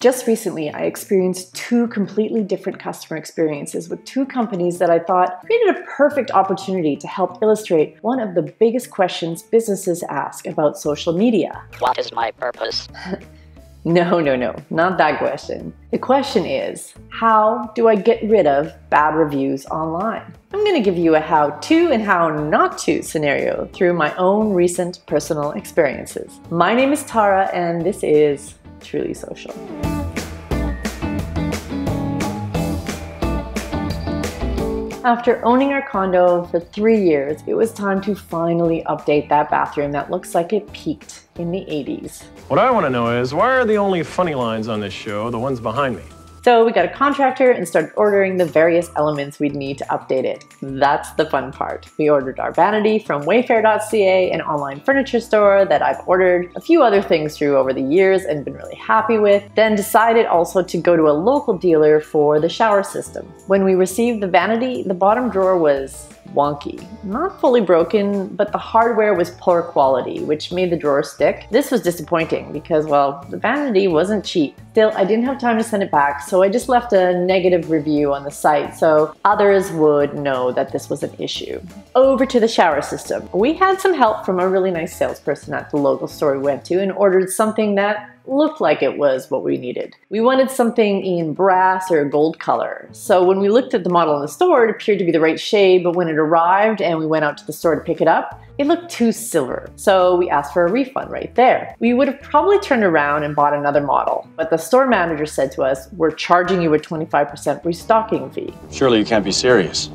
Just recently, I experienced two completely different customer experiences with two companies that I thought created a perfect opportunity to help illustrate one of the biggest questions businesses ask about social media. What is my purpose? No, not that question. The question is, how do I get rid of bad reviews online? I'm going to give you a how-to and how not to scenario through my own recent personal experiences. My name is Tara and this is Truly Social. After owning our condo for 3 years, it was time to finally update that bathroom that looks like it peaked in the 80s. What I want to know is, why are the only funny lines on this show the ones behind me? So we got a contractor and started ordering the various elements we'd need to update it. That's the fun part. We ordered our vanity from Wayfair.ca, an online furniture store that I've ordered a few other things through over the years and been really happy with. Then decided also to go to a local dealer for the shower system. When we received the vanity, the bottom drawer was wonky. Not fully broken, but the hardware was poor quality, which made the drawer stick. This was disappointing because, well, the vanity wasn't cheap. Still, I didn't have time to send it back, so I just left a negative review on the site so others would know that this was an issue. Over to the shower system. We had some help from a really nice salesperson at the local store we went to and ordered something that looked like it was what we needed. We wanted something in brass or gold color. So when we looked at the model in the store, it appeared to be the right shade, but when it arrived and we went out to the store to pick it up, it looked too silver. So we asked for a refund right there. We would have probably turned around and bought another model, but the store manager said to us, "We're charging you a 25% restocking fee." Surely you can't be serious.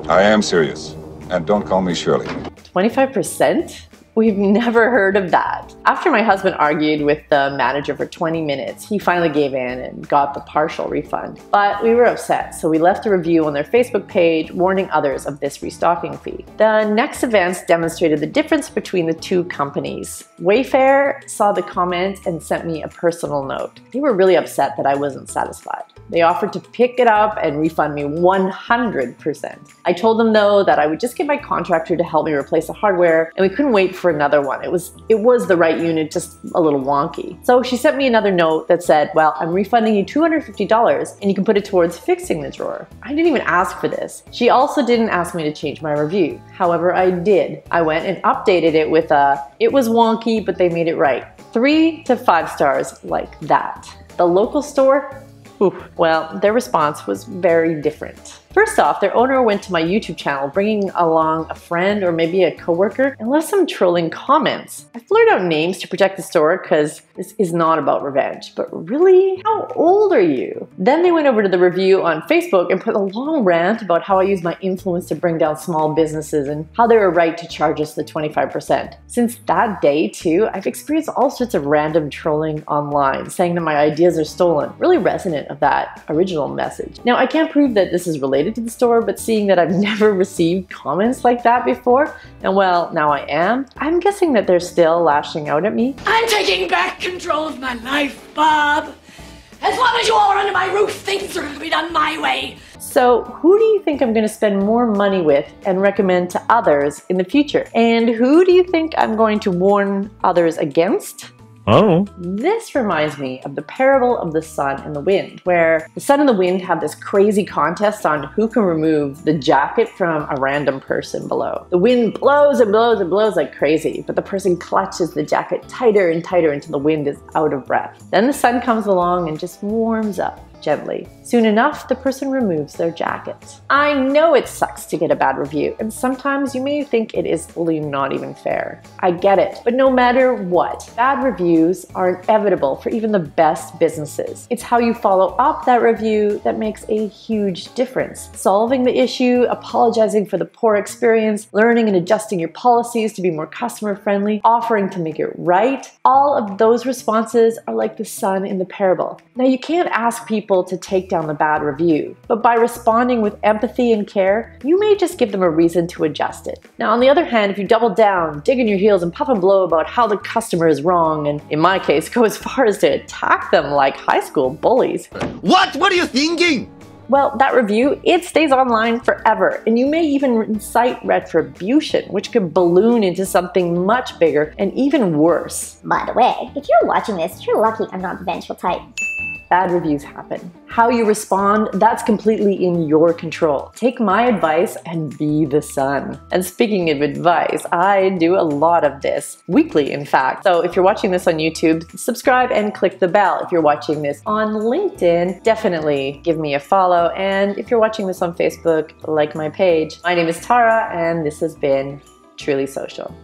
I am serious. And don't call me Shirley. 25%? We've never heard of that. After my husband argued with the manager for 20 minutes, he finally gave in and got the partial refund. But we were upset, so we left a review on their Facebook page warning others of this restocking fee. The next events demonstrated the difference between the two companies. Wayfair saw the comment and sent me a personal note. They were really upset that I wasn't satisfied. They offered to pick it up and refund me 100%. I told them though that I would just get my contractor to help me replace the hardware and we couldn't wait for another one. It was the right unit, just a little wonky. So she sent me another note that said, well, I'm refunding you $250 and you can put it towards fixing the drawer. I didn't even ask for this. She also didn't ask me to change my review. However, I did. I went and updated it with it was wonky, but they made it right. 3 to 5 stars like that. The local store? Well, their response was very different. First off, their owner went to my YouTube channel bringing along a friend or maybe a coworker and left some trolling comments. I blurred out names to protect the store because this is not about revenge, but really, how old are you? Then they went over to the review on Facebook and put a long rant about how I use my influence to bring down small businesses and how they were right to charge us the 25%. Since that day too, I've experienced all sorts of random trolling online, saying that my ideas are stolen, really resonant of that original message. Now, I can't prove that this is related to the store, but seeing that I've never received comments like that before, and well, now I am, I'm guessing that they're still lashing out at me. I'm taking back control of my life, Bob. As long as you all are under my roof, things are going to be done my way. So who do you think I'm going to spend more money with and recommend to others in the future? And who do you think I'm going to warn others against? Oh. This reminds me of the parable of the sun and the wind, where the sun and the wind have this crazy contest on who can remove the jacket from a random person below. The wind blows and blows and blows like crazy, but the person clutches the jacket tighter and tighter until the wind is out of breath. Then the sun comes along and just warms up gently. Soon enough, the person removes their jacket. I know it sucks to get a bad review, and sometimes you may think it is really not even fair. I get it, but no matter what, bad reviews are inevitable for even the best businesses. It's how you follow up that review that makes a huge difference. Solving the issue, apologizing for the poor experience, learning and adjusting your policies to be more customer friendly, offering to make it right. All of those responses are like the sun in the parable. Now, you can't ask people to take down the bad review, but by responding with empathy and care, you may just give them a reason to adjust it. Now, on the other hand, if you double down, dig in your heels and puff and blow about how the customer is wrong, and in my case, go as far as to attack them like high school bullies. What are you thinking? Well, that review, it stays online forever, and you may even incite retribution, which could balloon into something much bigger and even worse. By the way, if you're watching this, you're lucky I'm not the vengeful type. bad reviews happen. How you respond, that's completely in your control. Take my advice and be the sun. And speaking of advice, I do a lot of this, weekly in fact. So if you're watching this on YouTube, subscribe and click the bell. If you're watching this on LinkedIn, definitely give me a follow. And if you're watching this on Facebook, like my page. My name is Tara, and this has been Truly Social.